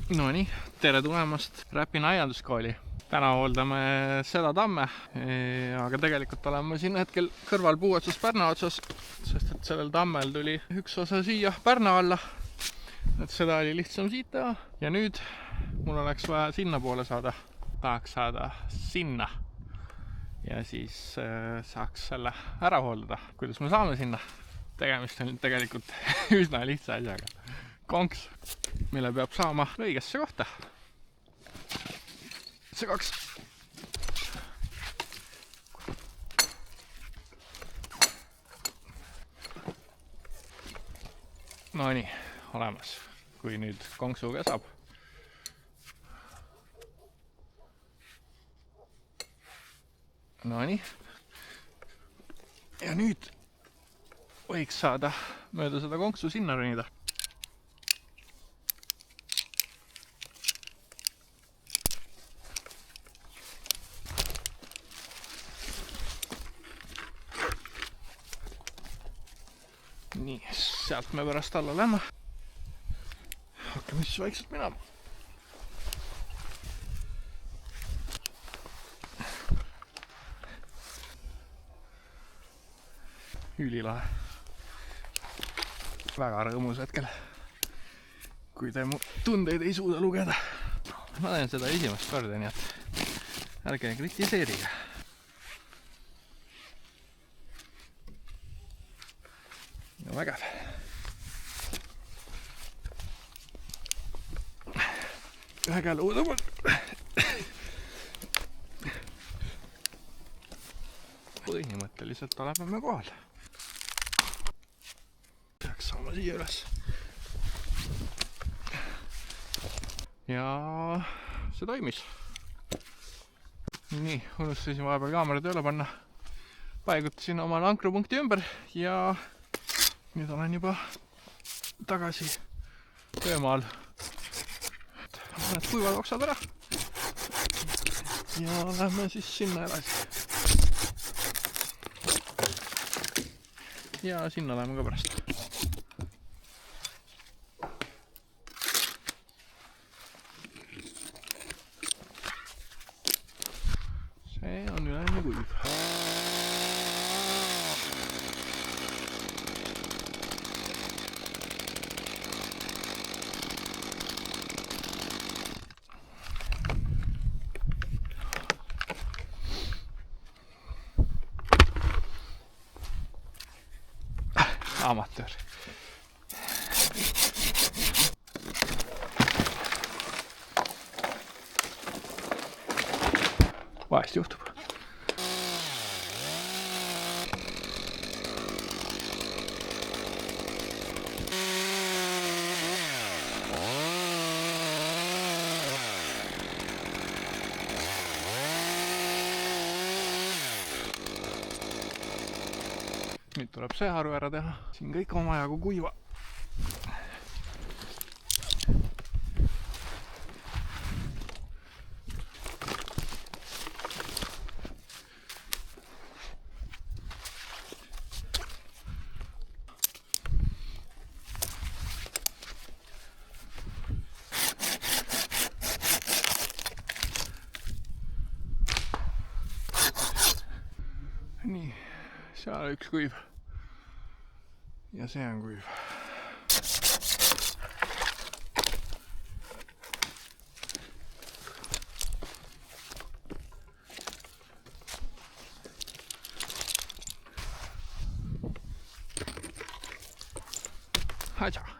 Nonii, tere tulemast Räpina aianduskooli. Täna hooldame seda tamme, aga tegelikult oleme siin hetkel kõrval puu otsas Pärna otsas, sest et sellel tammel tuli üks osa siia Pärna alla. Et seda oli lihtsam siit teha ja nüüd mul oleks vaja sinna poole saada. Tahaks saada sinna ja siis saaks selle ära hooldada. Kuidas me saame sinna? Tegemist on tegelikult üsna lihtsa asjaga. Konks, mille peab saama õigesse kohta. See 2. No nii, olemas. Kui nüüd konksuga saab. No nii. Ja nüüd võiks saada mööda seda konksu sinna ronida. Nii, sealt me pärast alla lähme. Hakkame siis vaikselt minema. Ülilahe. Väga rõõmus hetkel, kui te mu tundeid ei suuda lugeda. Ma teen seda esimest korda, nii et ärge kritiseerige. Ja vägev. Ühe käe lõudama. Põhimõtteliselt oleme me kohal. Peaks saama siia üles. Ja see toimis. Nii, unustasin vahepeal kaamera tööle panna. Paigutasin oma ankrupunkti ümber ja nüüd olen juba tagasi töömaal. Need kuivad oksad ära. Ja lähme siis sinna edasi. Ja sinna lähme ka pärast. See on üleni kuiv. Amatöör. Vahest juhtub. Nüüd tuleb see haru ära teha. Siin kõik omajagu kuiva. Nii, seal üks kuiv. Ja see on kuiv. Haja.